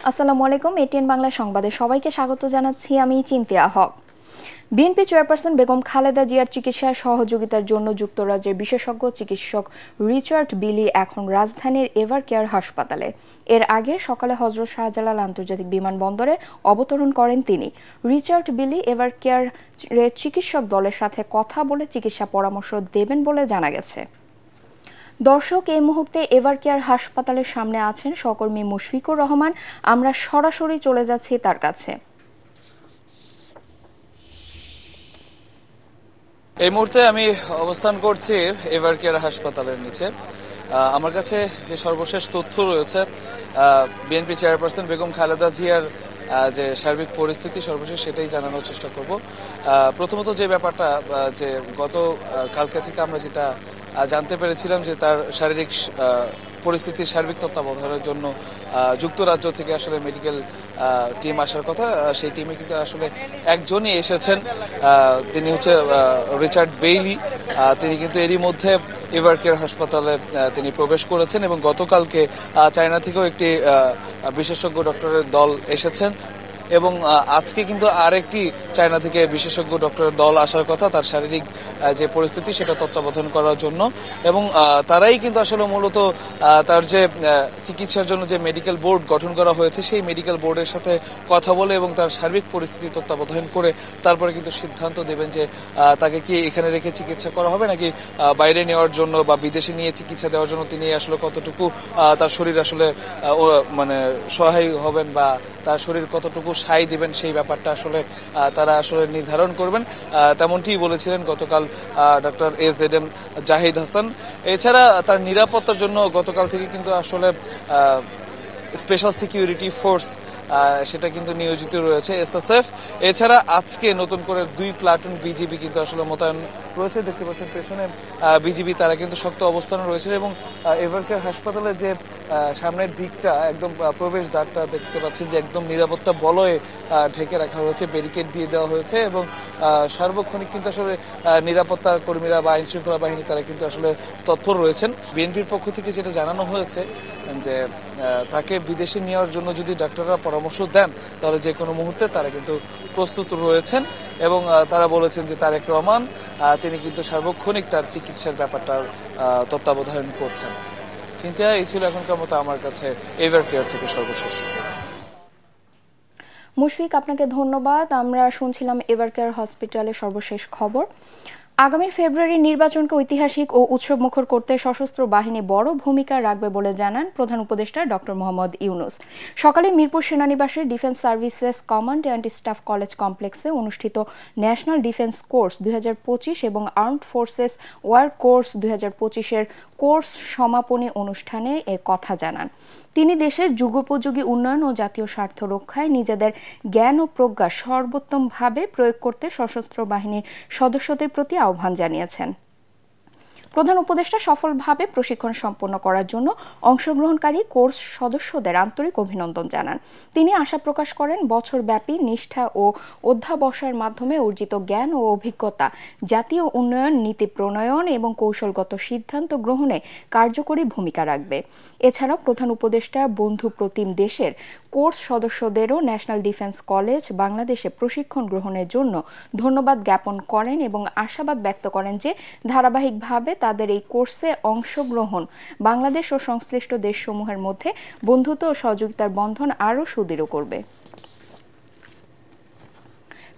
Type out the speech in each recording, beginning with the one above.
আসসালামু আলাইকুম। এটিএন বাংলা সংবাদে সবাইকে স্বাগত জানাচ্ছি। আমি চিন্তিয়া হক। বিএনপি চেয়ারপারসন বেগম খালেদা জিয়ার চিকিৎসায় সহযোগিতার জন্য যুক্তরাজ্যের বিশেষজ্ঞ চিকিৎসক রিচার্ড বিলি এখন রাজধানীর এভারকেয়ার হাসপাতালে। এর আগে সকালে হযরত শাহজালাল আন্তর্জাতিক বিমানবন্দরে অবতরণ করেন তিনি। রিচার্ড বিলি এভারকেয়ারের চিকিৎসক দলের সাথে কথা বলে চিকিৎসা পরামর্শ দেবেন বলে জানা গেছে। দর্শক, এই মুহূর্তে এভারকেয়ার হাসপাতালের সামনে আছেন সহকর্মী মুশফিকুর রহমান। আমরা সরাসরি চলে যাচ্ছি তার কাছে। এই মুহূর্তে আমি অবস্থান করছি এভারকেয়ার হাসপাতালের নিচে। আমার কাছে যে সর্বশেষ তথ্য রয়েছে, বিএনপি চেয়ারপারসন বেগম খালেদা জিয়ার যে সার্বিক পরিস্থিতি সর্বশেষ সেটাই জানানোর চেষ্টা করব। প্রথমত যে ব্যাপারটা, যে গত কালকে থেকে আমরা যেটা জানতে পেরেছিলাম যে তার শারীরিক পরিস্থিতির সার্বিক তত্ত্বাবধানের জন্য যুক্তরাজ্য থেকে আসলে মেডিকেল টিম আসার কথা। সেই টিমে কিন্তু আসলে একজনই এসেছেন, তিনি হচ্ছে রিচার্ড বেইলি। তিনি কিন্তু এরই মধ্যে এভারকেয়ার হাসপাতালে তিনি প্রবেশ করেছেন এবং গতকালকে চায়না থেকেও একটি বিশেষজ্ঞ ডক্টরের দল এসেছেন এবং আজকে কিন্তু আরেকটি চায়না থেকে বিশেষজ্ঞ ডক্টরের দল আসার কথা তার শারীরিক যে পরিস্থিতি সেটা তত্ত্বাবধান করার জন্য। এবং তারাই কিন্তু আসলে মূলত তার যে চিকিৎসার জন্য যে মেডিকেল বোর্ড গঠন করা হয়েছে সেই মেডিকেল বোর্ডের সাথে কথা বলে এবং তার সার্বিক পরিস্থিতি তত্ত্বাবধান করে তারপরে কিন্তু সিদ্ধান্ত দেবেন যে তাকে কি এখানে রেখে চিকিৎসা করা হবে নাকি বাইরে নেওয়ার জন্য বা বিদেশে নিয়ে চিকিৎসা দেওয়ার জন্য তিনি আসলে কতটুকু তার শরীর আসলে মানে সহায় হবেন বা তার শরীর কতটুকু সায় দিবেন সেই ব্যাপারটা আসলে তারা আসলে নির্ধারণ করবেন, তেমনটি বলেছিলেন গতকাল ডক্টর এজেডএম জাহিদ হাসান। এছাড়া তার নিরাপত্তার জন্য গতকাল থেকে কিন্তু আসলে স্পেশাল সিকিউরিটি ফোর্স সেটা কিন্তু নিয়োজিত রয়েছে, এসএসএফ। এছাড়া আজকে নতুন করে 2 প্লাটুন বিজিবি কিন্তু আসলে মোতায়েন রয়েছে। দেখতে পাচ্ছেন পেছনে বিজিবি, তারা কিন্তু শক্ত অবস্থানে রয়েছে এবং এভারকেয়ার হাসপাতালের যে সামনের দিকটা একদম প্রবেশ দ্বারটা দেখতে পাচ্ছেন যে একদম নিরাপত্তা বলয়ে ঢেকে রাখা হয়েছে, ব্যারিকেড দিয়ে দেওয়া হয়েছে এবং সার্বক্ষণিক কিন্তু আসলে নিরাপত্তা কর্মীরা বা আইন শৃঙ্খলা বাহিনী তারা কিন্তু আসলে তৎপর রয়েছেন। বিএনপির পক্ষ থেকে যেটা জানানো হয়েছে যে তাকে বিদেশে নেওয়ার জন্য যদি ডাক্তাররা পরামর্শ দেন তাহলে যে কোনো মুহূর্তে তারা কিন্তু প্রস্তুত রয়েছেন এবং তারা বলেছেন যে তারেক রহমান তিনি কিন্তু সার্বক্ষণিক তার চিকিৎসার ব্যাপারটা তত্ত্বাবধান করছেন। চিন্তা এই ছিল এখনকার মতো আমার কাছে এভারকেয়ার থেকে সর্বশেষ। মুশফিক, আপনাকে ধন্যবাদ। আমরা শুনছিলাম এভারকেয়ার হসপিটালের সর্বশেষ খবর। আগামী ফেব্রুয়ারি নির্বাচনকে ঐতিহাসিক ও উৎসবমুখর করতে সশস্ত্র বাহিনী বড় ভূমিকা রাখবে বলে জানান প্রধান উপদেষ্টা ডক্টর মোহাম্মদ ইউনূস। সকালে মিরপুর সেনানিবাসে defence services command and staff college কমপ্লেক্সে অনুষ্ঠিত ন্যাশনাল ডিফেন্স কোর্স 2025 এবং আর্মড ফোর্সেস ওয়ার কোর্স 2025-এর কোর্স সমাপনী অনুষ্ঠানে এ কথা জানান তিনি। দেশের যুগোপযোগী উন্নয়ন ও জাতীয় স্বার্থ রক্ষায় নিজেদের জ্ঞান ও প্রজ্ঞা সর্বোত্তমভাবে প্রয়োগ করতে সশস্ত্র বাহিনীর সদস্যদের প্রতি আহ্বান জানিয়েছেন। প্রধান উপদেষ্টা সফলভাবে প্রশিক্ষণ সম্পন্ন করার জন্য অংশগ্রহণকারী কোর্স সদস্যদের আন্তরিক অভিনন্দন জানান। তিনি আশা প্রকাশ করেন বছরব্যাপী নিষ্ঠা ও অধ্যাবসায়ের মাধ্যমে অর্জিত জ্ঞান ও অভিজ্ঞতা জাতীয় উন্নয়ন নীতি প্রণয়ন এবং কৌশলগত সিদ্ধান্ত গ্রহণে কার্যকরী ভূমিকা রাখবে। এছাড়াও প্রধান উপদেষ্টা বন্ধু প্রতিম দেশের কোর্স সদস্যদেরও ন্যাশনাল ডিফেন্স কলেজ বাংলাদেশে প্রশিক্ষণ গ্রহণের জন্য ধন্যবাদ জ্ঞাপন করেন এবং আশাবাদ ব্যক্ত করেন যে ধারাবাহিকভাবে তাদের এই কোর্সে অংশগ্রহণ বাংলাদেশ ও সংশ্লিষ্ট দেশসমূহের মধ্যে বন্ধুত্ব ও সহযোগিতার বন্ধন আরও সুদৃঢ় করবে।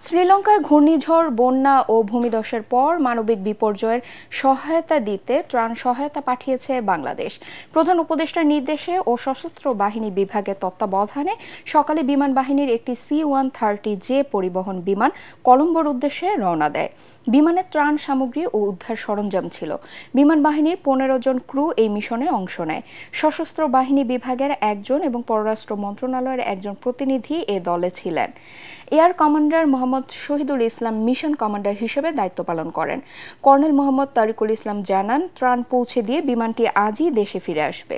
শ্রীলঙ্কায় ঘূর্ণিঝড়, বন্যা ও ভূমিধসের পর মানবিক বিপর্যয়ের সহায়তা দিতে ত্রাণ সহায়তা পাঠিয়েছে বাংলাদেশ। প্রধান উপদেষ্টার নির্দেশে ও সশস্ত্র বাহিনী বিভাগের তত্ত্বাবধানে সকালে বিমান বাহিনীর একটি C-130J পরিবহন বিমান কলম্বোর উদ্দেশ্যে রওনা দেয়। বিমানে ত্রাণ সামগ্রী ও উদ্ধার সরঞ্জাম ছিল। বিমান বাহিনীর 15 জন ক্রু এই মিশনে অংশ নেয়। সশস্ত্র বাহিনী বিভাগের একজন এবং পররাষ্ট্র মন্ত্রণালয়ের একজন প্রতিনিধি এ দলে ছিলেন। Air commander Mohammad Shahidul Islam mission commander হিসেবে দায়িত্ব পালন করেন। কর্নেল মোহাম্মদ তারিকুল ইসলাম জানান, ত্রাণ পৌঁছে দিয়ে বিমানটি আজই দেশে ফিরে আসবে।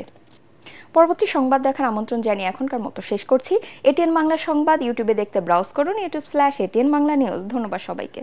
পরবর্তী সংবাদ দেখার আমন্ত্রণ জানিয়ে এখনকার মতো শেষ করছি। এটিএন বাংলা সংবাদ ইউটিউবে দেখতে ব্রাউজ করুন youtube/ATN বাংলা নিউজ। ধন্যবাদ সবাইকে।